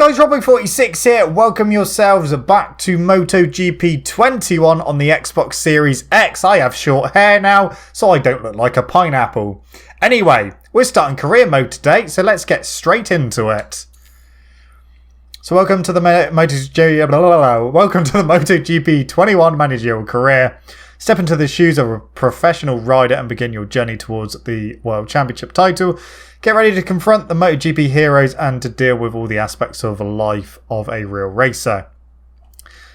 guys, Robbo46 here. Welcome yourselves back to MotoGP 21 on the Xbox Series X. I have short hair now, so I don't look like a pineapple. Anyway, we're starting career mode today, so let's get straight into it. So welcome to the MotoGP 21 managerial career. Step into the shoes of a professional rider and begin your journey towards the World Championship title. Get ready to confront the MotoGP heroes and to deal with all the aspects of a life of a real racer.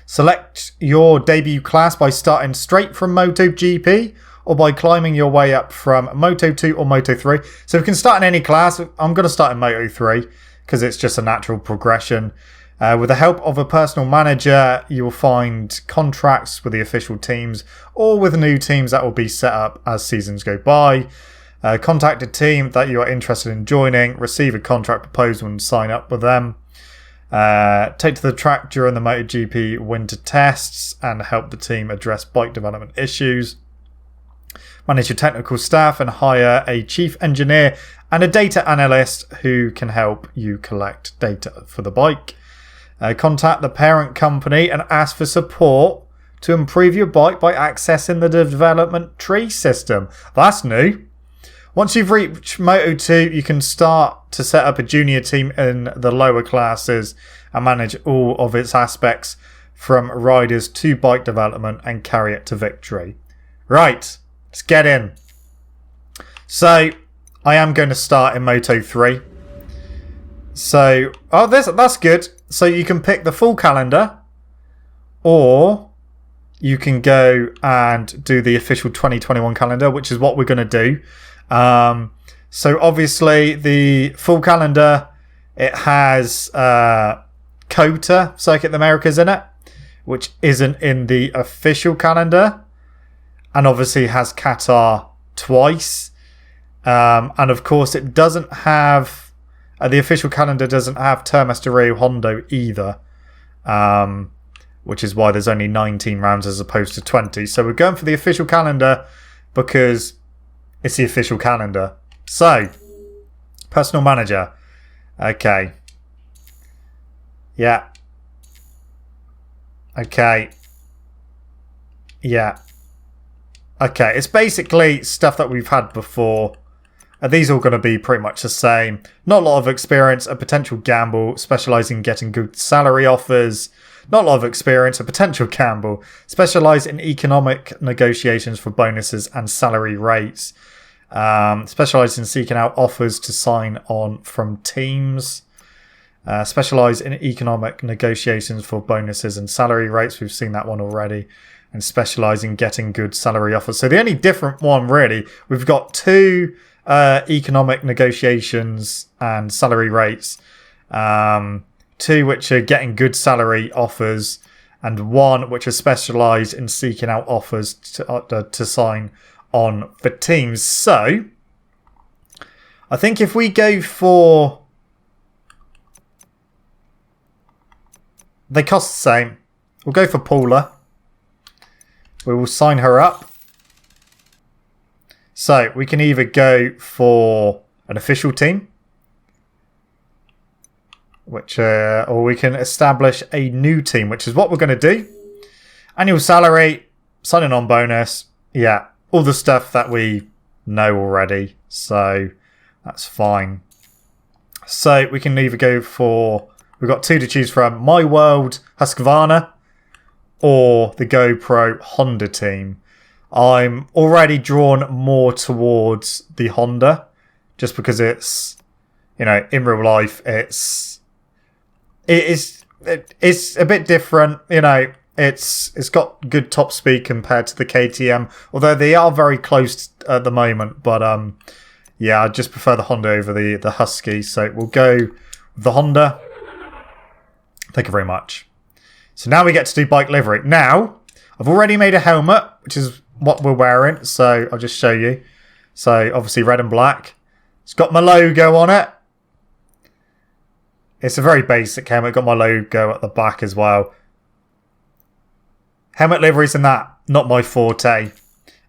Select your debut class by starting straight from MotoGP or by climbing your way up from Moto2 or Moto3. So we can start in any class. I'm going to start in Moto3 because it's just a natural progression. With the help of a personal manager, you will find contracts with the official teams or with new teams that will be set up as seasons go by. Contact a team that you are interested in joining, receive a contract proposal and sign up with them. Take to the track during the MotoGP winter tests and help the team address bike development issues. Manage your technical staff and hire a chief engineer and a data analyst who can help you collect data for the bike. Contact the parent company and ask for support to improve your bike by accessing the development tree system. That's new. Once you've reached Moto2, you can start to set up a junior team in the lower classes and manage all of its aspects from riders to bike development and carry it to victory. Right, let's get in. So, I am going to start in Moto3. So, that's good. So you can pick the full calendar or you can go and do the official 2021 calendar, which is what we're going to do. So obviously the full calendar, it has COTA, Circuit of the Americas in it, which isn't in the official calendar, and obviously has Qatar twice. And of course it doesn't have... the official calendar doesn't have Termas de Rio Hondo either, which is why there's only 19 rounds as opposed to 20. So we're going for the official calendar because it's the official calendar. So, personal manager. Okay. Yeah. Okay. Yeah. Okay, it's basically stuff that we've had before. Are these all going to be pretty much the same? Not a lot of experience, a potential gamble, specialise in getting good salary offers. Not a lot of experience, a potential gamble, specialise in economic negotiations for bonuses and salary rates. Specialise in seeking out offers to sign on from teams. Specialise in economic negotiations for bonuses and salary rates. We've seen that one already. And specialise in getting good salary offers. So the only different one really, we've got two... economic negotiations and salary rates, two which are getting good salary offers, and one which is specialised in seeking out offers to sign on for teams. So I think if we go for... they cost the same. We'll go for Paula. We will sign her up. So, we can either go for an official team, or we can establish a new team, which is what we're going to do. Annual salary, signing on bonus, yeah, all the stuff that we know already, so that's fine. So, we can either go for, we've got two to choose from, My World Husqvarna or the GoPro Honda team. I'm already drawn more towards the Honda, just because it's, in real life, it's a bit different. It's got good top speed compared to the KTM, although they are very close at the moment. But yeah, I just prefer the Honda over the Husky, so we'll go with the Honda. Thank you very much. So now we get to do bike livery. Now, I've already made a helmet, which is what we're wearing, so I'll just show you. So obviously red and black. It's got my logo on it. It's a very basic helmet. Got my logo at the back as well. Helmet liveries and that, not my forte.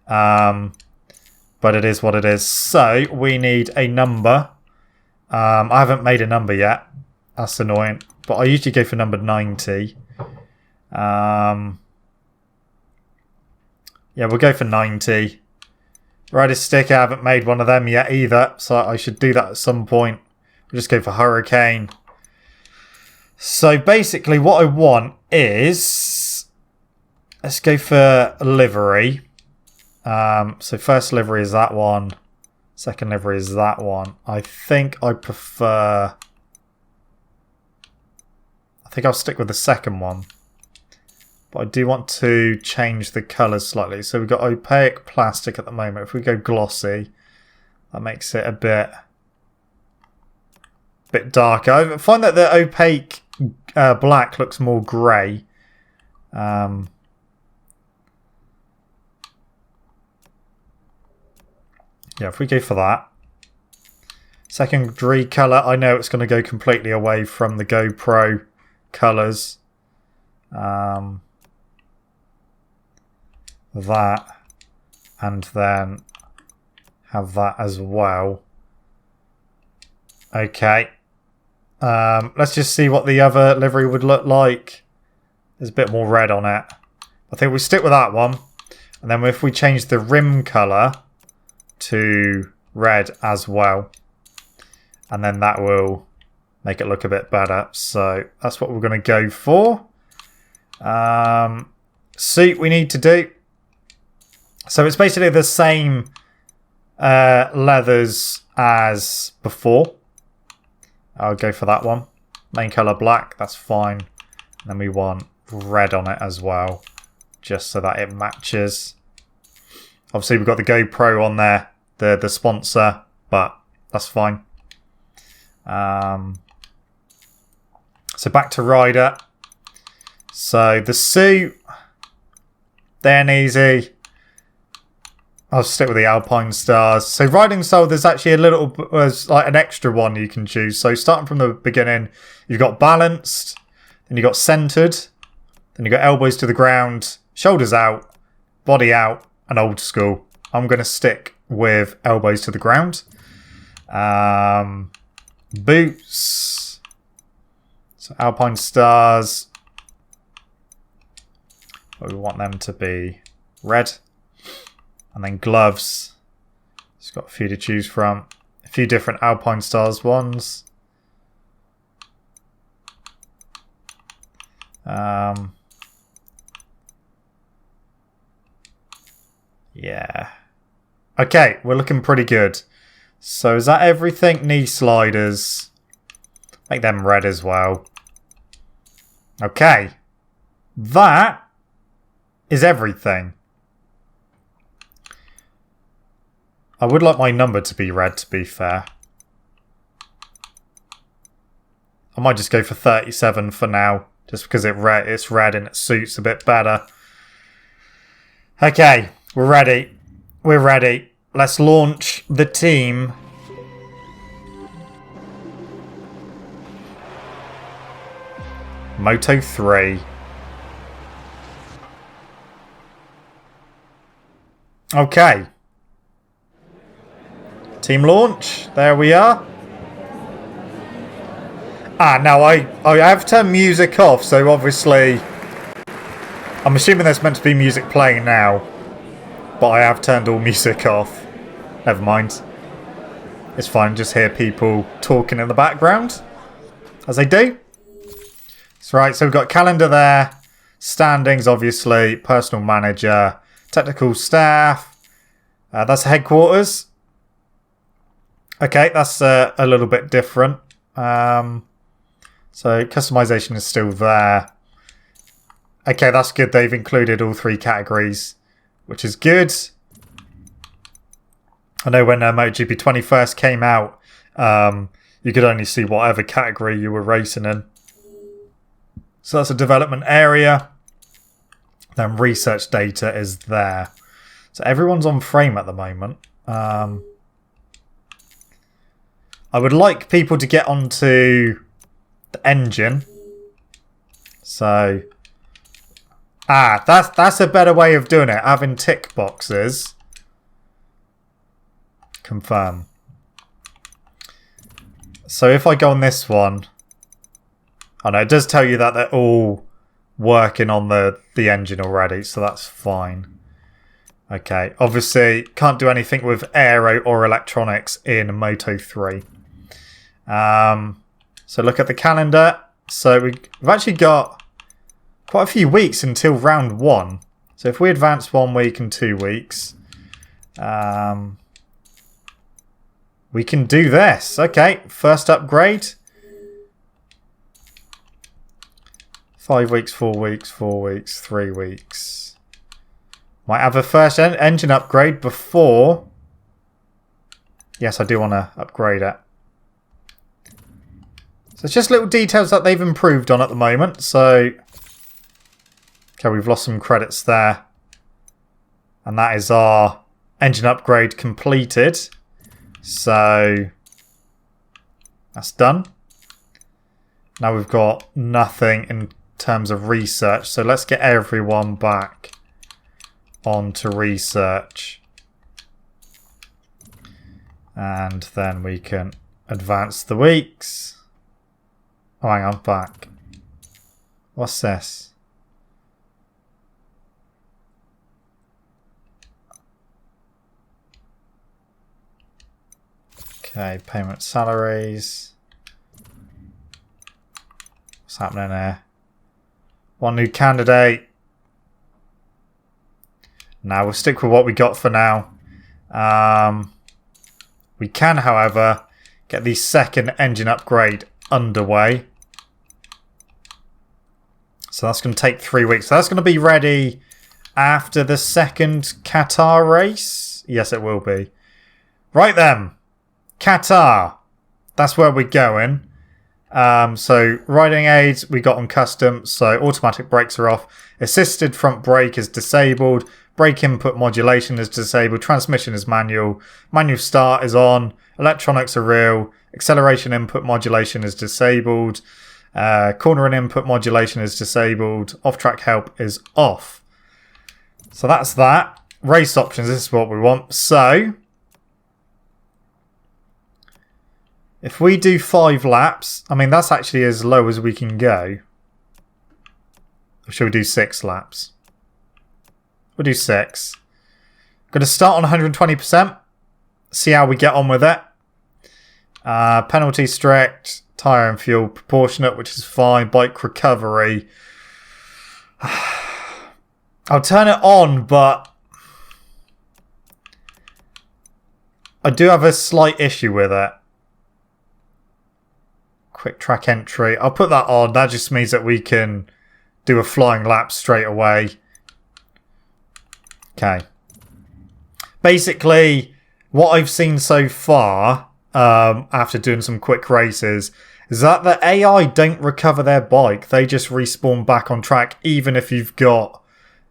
But it is what it is. So we need a number. I haven't made a number yet. That's annoying. but I usually go for number 90. Yeah, we'll go for 90. Rider sticker, I haven't made one of them yet either, so I should do that at some point. We'll just go for Hurricane. So basically what I want is... let's go for Livery. So first livery is that one. Second livery is that one. I think I prefer... I think I'll stick with the second one. But I do want to change the colours slightly. So we've got opaque plastic at the moment. If we go glossy, that makes it a bit darker. I find that the opaque black looks more grey. Yeah, if we go for that. Secondary colour, I know it's going to go completely away from the GoPro colours. That, and then have that as well. Okay. Let's just see what the other livery would look like. There's a bit more red on it. I think we stick with that one. And then if we change the rim colour to red as well, and then that will make it look a bit better. So that's what we're going to go for. Suit we need to do. So it's basically the same leathers as before. I'll go for that one. Main colour black, that's fine. And then we want red on it as well, just so that it matches. Obviously we've got the GoPro on there, the sponsor, but that's fine. So back to rider. So the suit, then easy. I'll stick with the Alpine Stars. So riding style, there's actually a little, there's like an extra one you can choose. So starting from the beginning, you've got balanced, then you've got centered, then you've got elbows to the ground, shoulders out, body out, and old school. I'm going to stick with elbows to the ground. Boots. So Alpine Stars. We want them to be red. And then gloves. It's got a few to choose from. A few different Alpine Stars ones. Yeah. Okay, we're looking pretty good. So is that everything? Knee sliders. Make them red as well. Okay. That is everything. I would like my number to be red, to be fair. I might just go for 37 for now, just because it's red and it suits a bit better. Okay, we're ready. We're ready. Let's launch the team. Moto 3. Okay. Team launch. There we are. Now I have turned music off, so obviously I'm assuming there's meant to be music playing now, but I have turned all music off. Never mind. It's fine, just hear people talking in the background, as they do. That's right, so we've got calendar there, standings obviously, personal manager, technical staff, that's headquarters. Okay, that's a little bit different. So customization is still there. Okay, that's good. They've included all 3 categories, which is good. I know when MotoGP 20 first came out, you could only see whatever category you were racing in. So that's a development area. Then research data is there. So everyone's on frame at the moment. I would like people to get onto the engine. So, that's a better way of doing it. Having tick boxes. Confirm. So if I go on this one, Oh no, it does tell you that they're all working on the engine already, so that's fine. Okay, obviously can't do anything with aero or electronics in Moto 3. So look at the calendar. So we've actually got quite a few weeks until round 1. So if we advance 1 week and 2 weeks, we can do this. Okay, first upgrade. 5 weeks, 4 weeks, 4 weeks, 3 weeks. Might have a first engine upgrade before. Yes, I do want to upgrade it. So it's just little details that they've improved on at the moment. So, okay, we've lost some credits there. And that is our engine upgrade completed. So, that's done. Now we've got nothing in terms of research. So let's get everyone back onto research. And then we can advance the weeks. Oh, hang on, back. What's this? Okay, payment salaries. What's happening here? One new candidate. Now we'll stick with what we got for now. We can, however, get the second engine upgrade underway. So that's going to take 3 weeks. So that's going to be ready after the second Qatar race. Yes, it will be. Right then. Qatar. That's where we're going. So riding aids we got on custom. So automatic brakes are off. Assisted front brake is disabled. Brake input modulation is disabled. Transmission is manual. Manual start is on. Electronics are real. Acceleration input modulation is disabled. Cornering input modulation is disabled. Off-track help is off. So that's that. Race options, this is what we want. So, if we do 5 laps, I mean, that's actually as low as we can go. Or should we do 6 laps? We'll do 6. Going to start on 120%. See how we get on with it. Penalty strict. Tyre and fuel proportionate, which is fine. Bike recovery. I'll turn it on, but I do have a slight issue with it. Quick track entry. I'll put that on. That just means that we can do a flying lap straight away. Okay. Basically, what I've seen so far, after doing some quick races, is that the AI don't recover their bike. They just respawn back on track, even if you've got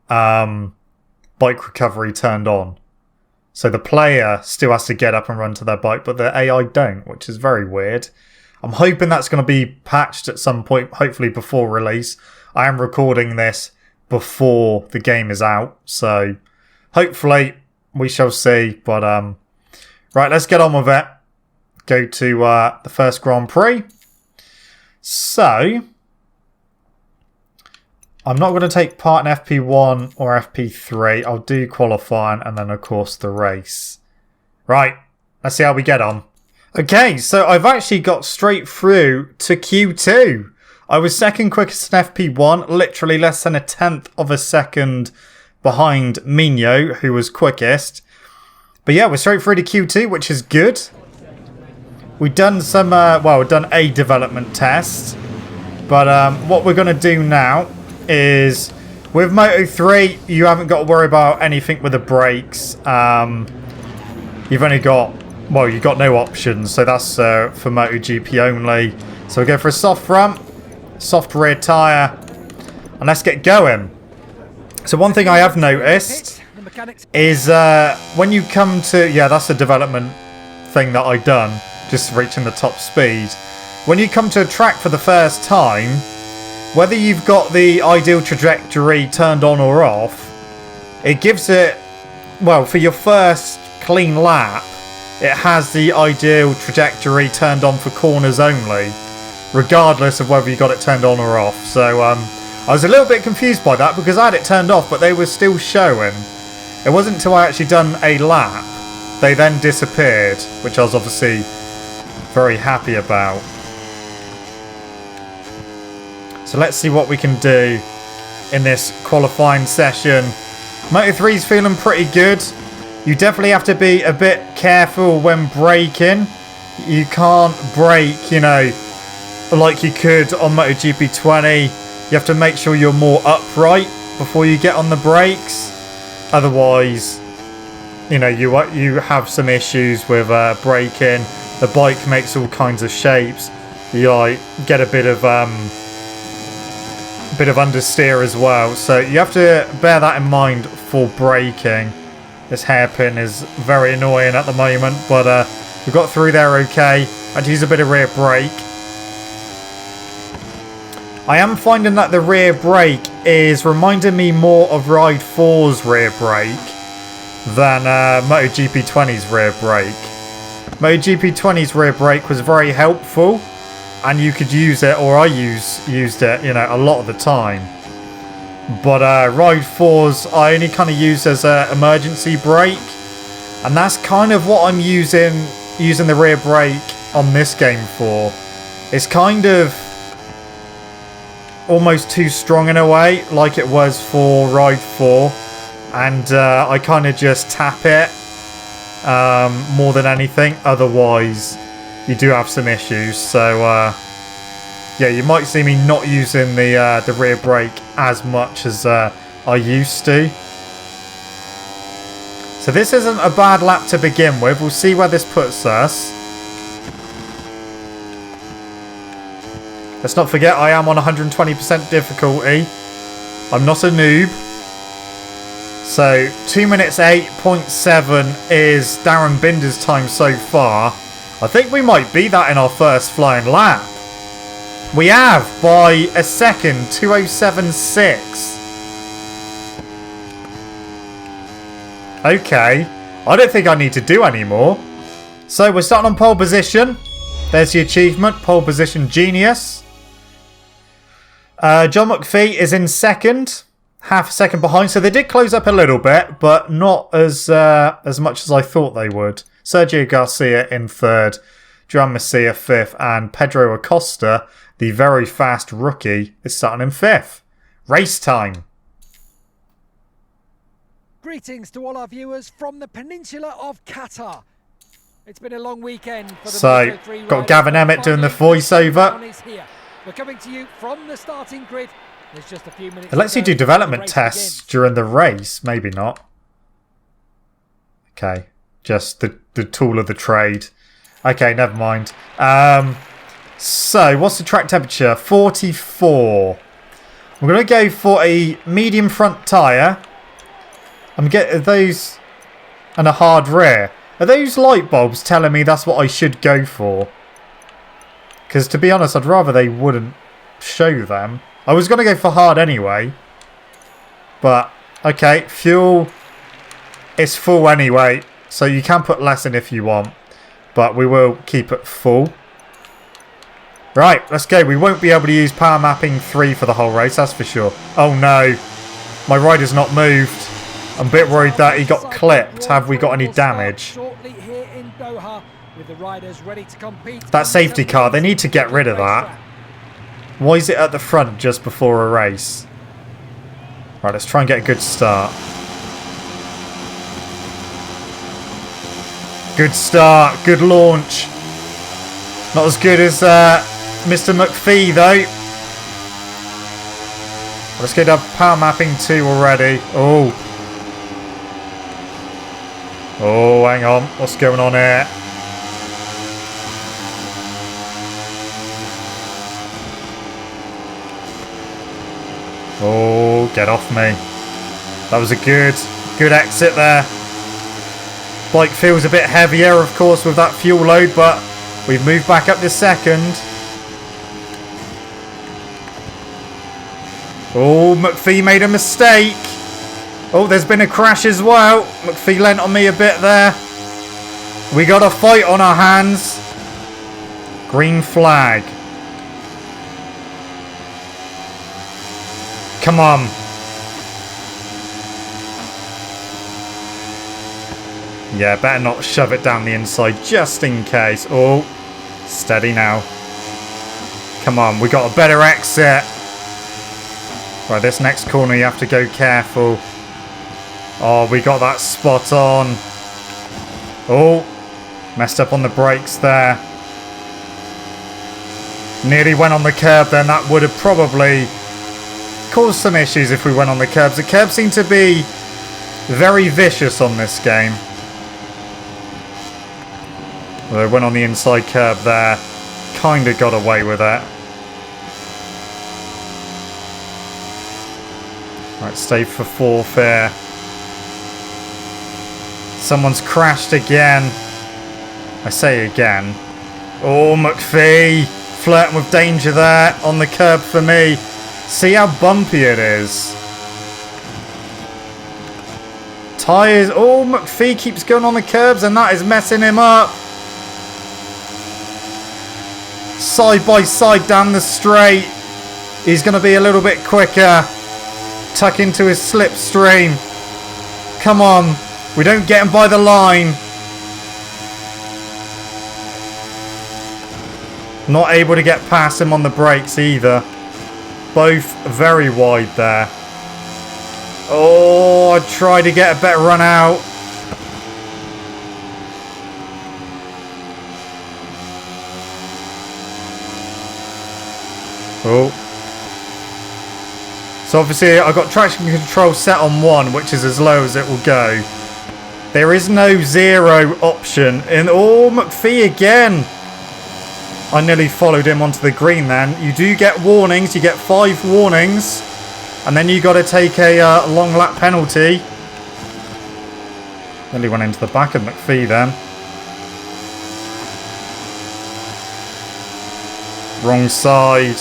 bike recovery turned on. So the player still has to get up and run to their bike, but the AI don't, which is very weird. I'm hoping that's going to be patched at some point, hopefully before release. I am recording this before the game is out, so hopefully we shall see. But right, let's get on with it. Go to the first Grand Prix. So, I'm not going to take part in FP1 or FP3. I'll do qualifying and then, of course, the race. Right, let's see how we get on. Okay, so I've actually got straight through to Q2. I was second quickest in FP1, literally less than 1/10 of a second behind Mino, who was quickest. But yeah, we're straight through to Q2, which is good. We've done some, we've done a development test. But what we're going to do now is, with Moto 3, you haven't got to worry about anything with the brakes. You've only got, well, you've got no options. So that's for MotoGP only. So we go for a soft front, soft rear tyre, and let's get going. So one thing I have noticed is when you come to, yeah, that's a development thing that I've done. Just reaching the top speed. When you come to a track for the first time, whether you've got the ideal trajectory turned on or off, it gives it, well, for your first clean lap, it has the ideal trajectory turned on for corners only. regardless of whether you got it turned on or off. So I was a little bit confused by that because I had it turned off, but they were still showing. It wasn't until I actually done a lap, they then disappeared, which I was obviously very happy about. So let's see what we can do in this qualifying session. Moto3's feeling pretty good. You definitely have to be a bit careful when braking. You can't brake, you know, like you could on MotoGP 20. You have to make sure you're more upright before you get on the brakes. Otherwise, you know, you have some issues with braking. The bike makes all kinds of shapes. You like get a bit of understeer as well. So you have to bear that in mind for braking. This hairpin is very annoying at the moment, but we got through there okay. I had to use a bit of rear brake. I am finding that the rear brake is reminding me more of Ride 4's rear brake than MotoGP 20's rear brake. MotoGP 20's rear brake was very helpful, and you could use it, or I used it, you know, a lot of the time. But Ride 4's I only kind of use as an emergency brake, and that's kind of what I'm using the rear brake on this game for. It's kind of almost too strong in a way, like it was for Ride 4, and I kind of just tap it more than anything. Otherwise, you do have some issues. So yeah, you might see me not using the rear brake as much as I used to. So this isn't a bad lap to begin with. We'll see where this puts us. Let's not forget I am on 120% difficulty. I'm not a noob. So 2 minutes 8.7 is Darren Binder's time so far. I think we might beat that in our first flying lap. We have by a second, 2:07.6. Okay, I don't think I need to do any more. So we're starting on pole position. There's the achievement, pole position genius. John McPhee is in second, half a second behind. So they did close up a little bit, but not as much as I thought they would. Sergio Garcia in third, Joan Masia fifth, and Pedro Acosta, the very fast rookie, is starting in fifth. Race time. Greetings to all our viewers from the peninsula of Qatar. It's been a long weekend for the So, Moto3 got Gavin Emmett doing the voiceover. We're coming to you from the starting grid. There's just a few minutes. It lets you do development tests during the race. Maybe not. Okay. Just the tool of the trade. Okay, never mind. So, what's the track temperature? 44. We're going to go for a medium front tyre. I'm getting those and a hard rear. Are those light bulbs telling me that's what I should go for? Because to be honest, I'd rather they wouldn't show them. I was going to go for hard anyway. But, okay, fuel is full anyway. So you can put less in if you want. But we will keep it full. Right, let's go. We won't be able to use power mapping 3 for the whole race, that's for sure. Oh no, my rider's not moved. I'm a bit worried that he got clipped. Have we got any damage? That safety car, they need to get rid of that. Why is it at the front just before a race? Right, let's try and get a good start. Good start, good launch. Not as good as Mr. McPhee though. Let's get up power mapping 2 already. Oh. Oh, hang on. What's going on here? Oh, get off me. That was a good exit there. Bike feels a bit heavier, of course, with that fuel load, but we've moved back up to second. Oh, McPhee made a mistake. Oh, there's been a crash as well. McPhee lent on me a bit there. We got a fight on our hands. Green flag. Come on. Yeah, better not shove it down the inside just in case. Oh, steady now. Come on, we got a better exit. Right, this next corner you have to go careful. Oh, we got that spot on. Oh, messed up on the brakes there. Nearly went on the curb then. That would have probably caused some issues if we went on the curbs. The curbs seem to be very vicious on this game. Well, they went on the inside curb there. Kind of got away with it. Right, stay for fourth here. Someone's crashed again. I say again. Oh, McPhee. Flirting with danger there on the curb for me. See how bumpy it is. Tyres. Oh, McPhee keeps going on the curbs and that is messing him up. Side by side down the straight. He's going to be a little bit quicker. Tuck into his slipstream. Come on. We don't get him by the line. Not able to get past him on the brakes either. Both very wide there. Oh, I tried to get a better run out. Oh. So obviously I've got traction control set on 1, which is as low as it will go. There is no 0 option. And oh, McPhee again. I nearly followed him onto the green then. You do get warnings. You get 5 warnings. And then you got to take a long lap penalty. Nearly went into the back of McPhee then. Wrong side.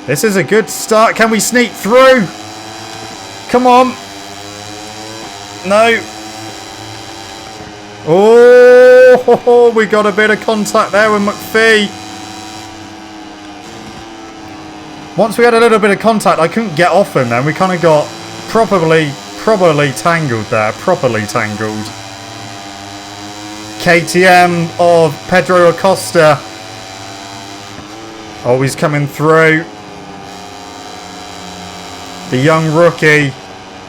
This is a good start. Can we sneak through? Come on. No. Oh, we got a bit of contact there with McPhee. Once we had a little bit of contact, I couldn't get off him then. We kind of got properly tangled there. Properly tangled. KTM of Pedro Acosta. Oh, he's coming through. The young rookie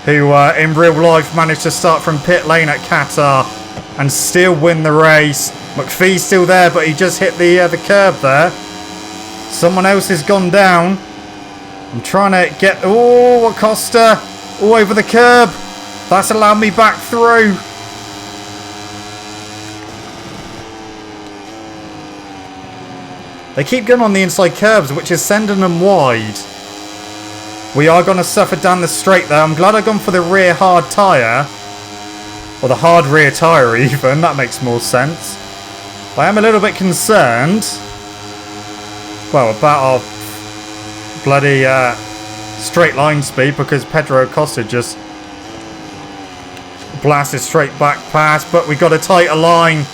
who in real life managed to start from pit lane at Qatar and still win the race. McPhee's still there, but he just hit the curb there. Someone else has gone down. I'm trying to get... Oh, Acosta. All over the curb. That's allowed me back through. They keep going on the inside curbs, which is sending them wide. We are going to suffer down the straight there. I'm glad I've gone for the rear hard tyre. Or the hard rear tyre even. That makes more sense. I am a little bit concerned. Well, about our bloody straight line speed. Because Pedro Acosta just blasted straight back past. But we got a tighter line.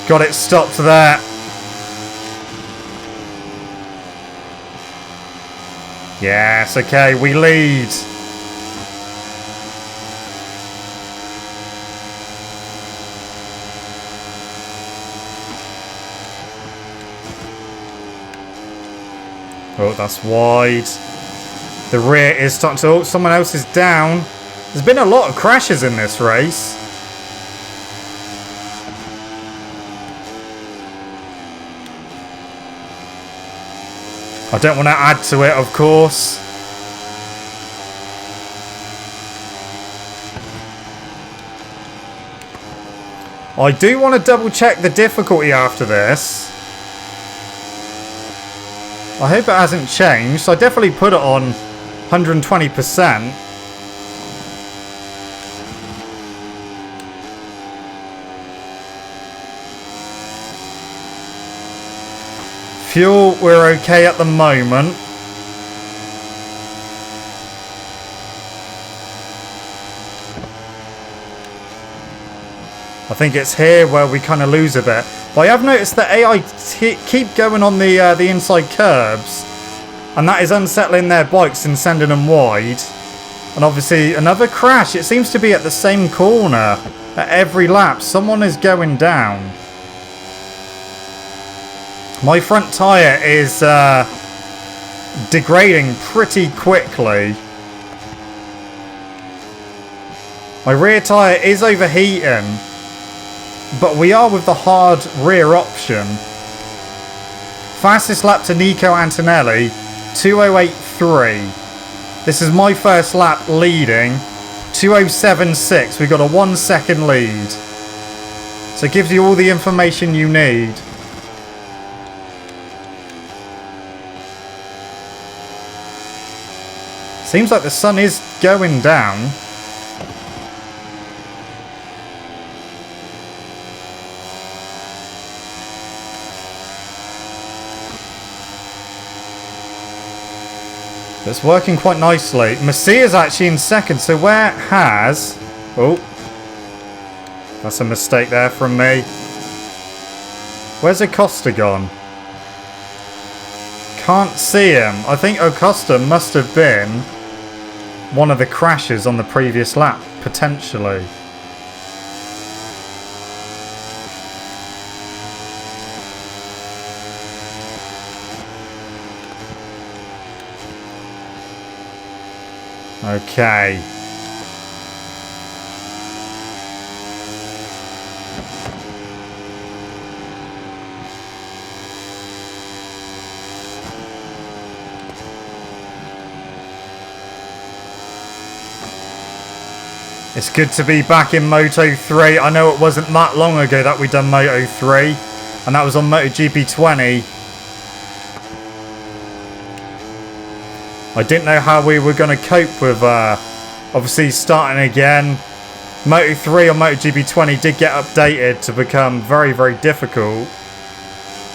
Got it stopped there. Yes, okay, we lead. Oh, that's wide. The rear is starting to... Oh, someone else is down. There's been a lot of crashes in this race. I don't want to add to it, of course. I do want to double check the difficulty after this. I hope it hasn't changed. I definitely put it on 120%. Fuel, we're okay at the moment. I think it's here where we kind of lose a bit. But I have noticed that AI keep going on the inside curbs, and that is unsettling their bikes and sending them wide. And obviously another crash. It seems to be at the same corner at every lap. Someone is going down. My front tyre is degrading pretty quickly. My rear tyre is overheating, but we are with the hard rear option. Fastest lap to Nico Antonelli, 2:08.3. This is my first lap leading, 2:07.6. We got a 1 second lead. So it gives you all the information you need. Seems like the sun is going down. It's working quite nicely. Messia's actually in second, so where has... Oh. That's a mistake there from me. Where's Acosta gone? Can't see him. I think Acosta must have been one of the crashes on the previous lap, potentially. Okay. It's good to be back in Moto 3. I know it wasn't that long ago that we done Moto 3, and that was on MotoGP 20. I didn't know how we were going to cope with obviously starting again. Moto 3 or MotoGP 20 did get updated to become very, very difficult.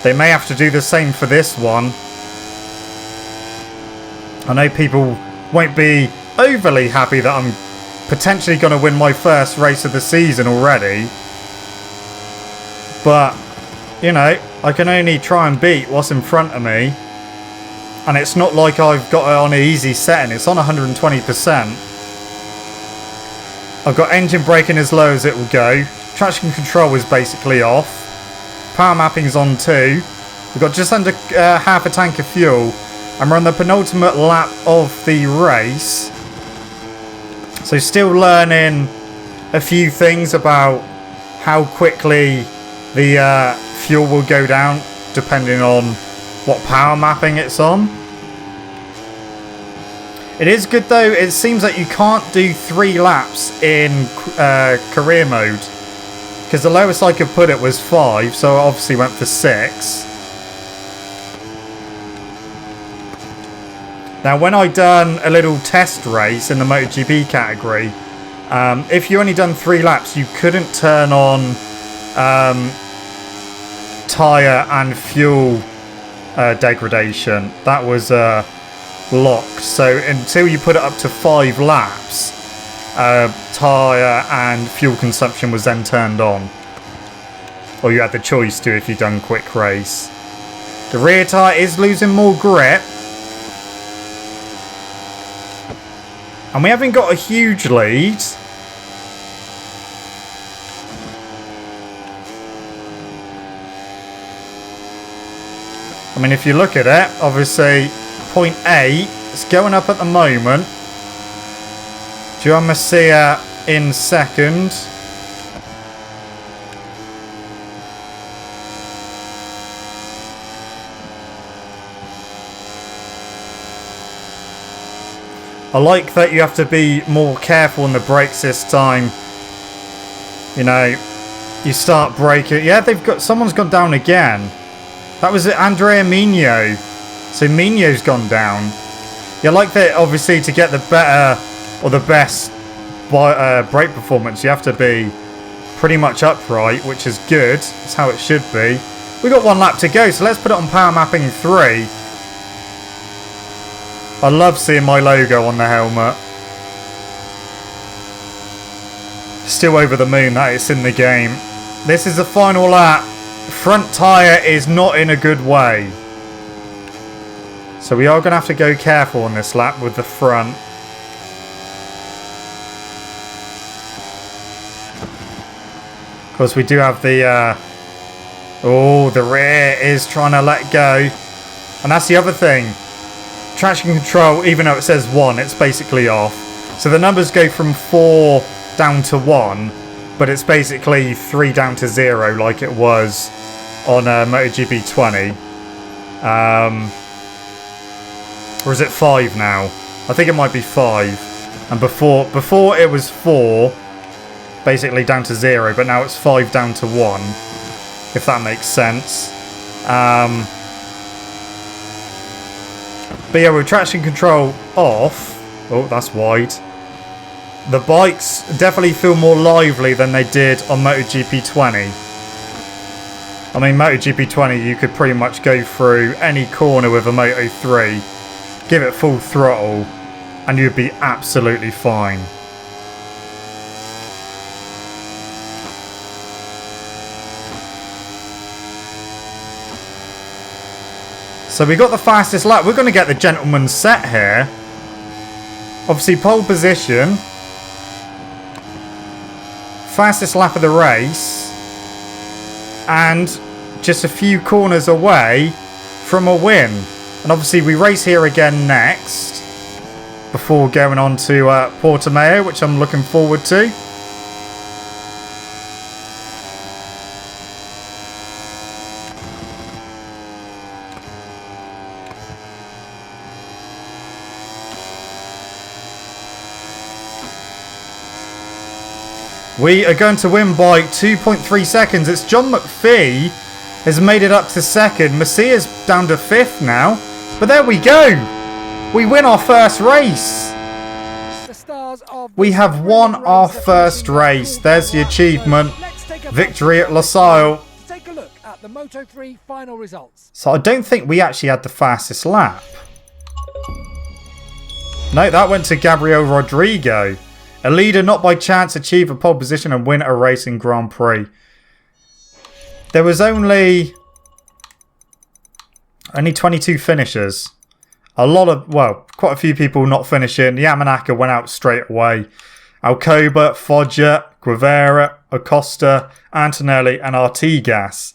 They may have to do the same for this one. I know people won't be overly happy that I'm potentially going to win my first race of the season already. But, you know, I can only try and beat what's in front of me. And it's not like I've got it on an easy setting. It's on 120%. I've got engine braking as low as it will go. Traction control is basically off. Power mapping's on too. We've got just under half a tank of fuel. And we're on the penultimate lap of the race. So still learning a few things about how quickly the fuel will go down depending on what power mapping it's on. It is good though, it seems like you can't do 3 laps in career mode, because the lowest I could put it was 5, so I obviously went for 6. Now when I done a little test race in the MotoGP category, if you only done 3 laps you couldn't turn on tyre and fuel degradation. That was locked. So until you put it up to 5 laps, tyre and fuel consumption was then turned on. Or you had the choice to if you'd done quick race. The rear tyre is losing more grip. And we haven't got a huge lead. I mean, if you look at it, obviously, 0.8 is going up at the moment. Joan Masia in second. I like that you have to be more careful on the brakes this time. You know, you start braking. Yeah, someone's gone down again. That was Andrea Mino. So Mino's gone down. You like that, obviously, to get the better or the best brake performance, you have to be pretty much upright, which is good. That's how it should be. We've got 1 lap to go, so let's put it on power mapping 3. I love seeing my logo on the helmet. Still over the moon that it's in the game. This is the final lap. Front tyre is not in a good way. So we are going to have to go careful on this lap with the front. Of course, we do have the... the rear is trying to let go. And that's the other thing. Traction control, even though it says 1, it's basically off. So the numbers go from 4 down to 1. But it's basically 3 down to 0 like it was on MotoGP 20. Or is it 5 now? I think it might be 5. And before it was 4, basically down to 0, but now it's 5 down to 1, if that makes sense. But yeah, with traction control off, oh, that's wide. The bikes definitely feel more lively than they did on MotoGP 20. I mean, MotoGP 20, you could pretty much go through any corner with a Moto 3, give it full throttle, and you'd be absolutely fine. So we got the fastest lap. We're going to get the gentleman's set here. Obviously, pole position. Fastest lap of the race. And just a few corners away from a win. And obviously, we race here again next. Before going on to Portimao, which I'm looking forward to. We are going to win by 2.3 seconds. It's John McPhee has made it up to second. Messia's down to 5th now. But there we go. We win our first race. We have won our first race. There's the achievement. Victory at Losail. Take a look at the Moto 3 final results. So I don't think we actually had the fastest lap. No, that went to Gabriel Rodrigo. A leader not by chance achieve a pole position and win a race in Grand Prix. There was only 22 finishers. Quite a few people not finishing. Yamanaka went out straight away. Alcoba, Foggia, Guevara, Acosta, Antonelli and Artigas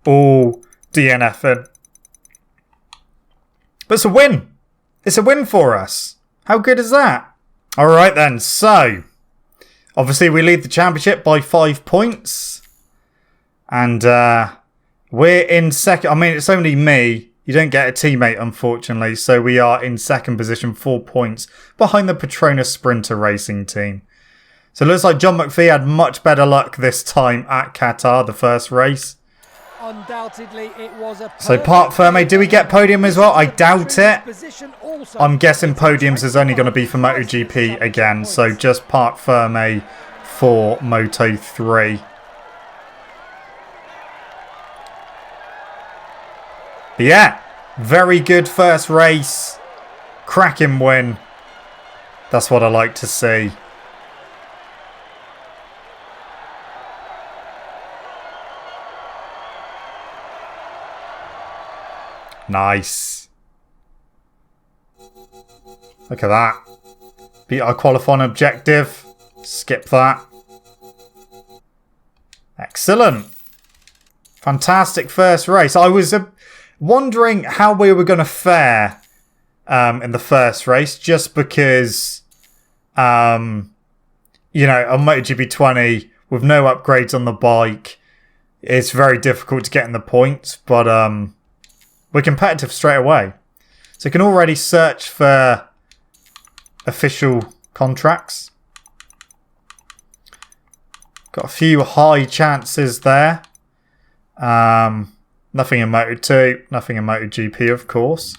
all DNFing. But it's a win. It's a win for us. How good is that? Alright then, so obviously we lead the championship by 5 points. And we're in second. I mean, it's only me. You don't get a teammate, unfortunately. So we are in second position, 4 points behind the Petronas Sprinter Racing team. So it looks like John McPhee had much better luck this time at Qatar, the first race. Undoubtedly, it was a so Park Ferme, do we get podium as well? I doubt it. I'm guessing podiums is only going to be for MotoGP again. So just Park Ferme for Moto 3. But yeah, very good first race. Cracking win. That's what I like to see. Nice. Look at that. Beat our qualifying objective. Skip that. Excellent. Fantastic first race. I was wondering how we were going to fare in the first race, just because, on MotoGP 20, with no upgrades on the bike, it's very difficult to get in the points, but we're competitive straight away. So you can already search for official contracts. Got a few high chances there. Nothing in Moto 2, nothing in MotoGP, of course.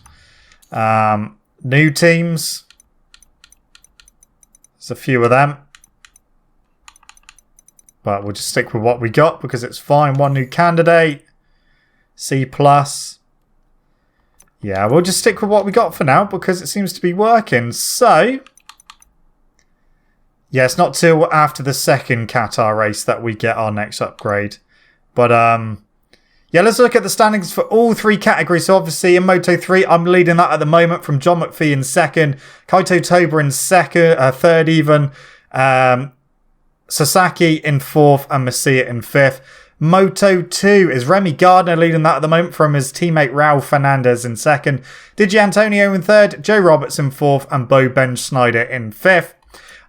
New teams. There's a few of them. But we'll just stick with what we got because it's fine. One new candidate. C+. Yeah, we'll just stick with what we got for now because it seems to be working. So, Yeah, it's not till after the second Qatar race that we get our next upgrade. But, yeah, let's look at the standings for all three categories. So, obviously, in Moto 3, I'm leading that at the moment from John McPhee in second, Kaito Toba in third even, Sasaki in fourth, and Masia in fifth. Moto 2 is Remy Gardner leading that at the moment from his teammate Raul Fernandez in second, Digi Antonio in third, Joe Roberts in fourth, and Bo Ben Schneider in fifth.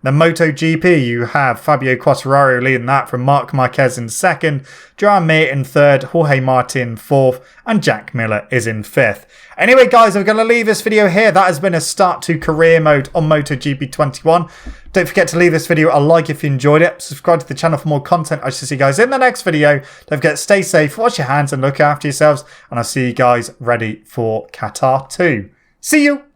The MotoGP, you have Fabio Quartararo leading that from Marc Marquez in second, Joan Mir in third, Jorge Martin in fourth, and Jack Miller is in fifth. Anyway, guys, I'm going to leave this video here. That has been a start to career mode on MotoGP 21. Don't forget to leave this video a like if you enjoyed it. Subscribe to the channel for more content. I shall see you guys in the next video. Don't forget to stay safe, wash your hands, and look after yourselves. And I'll see you guys ready for Qatar 2. See you!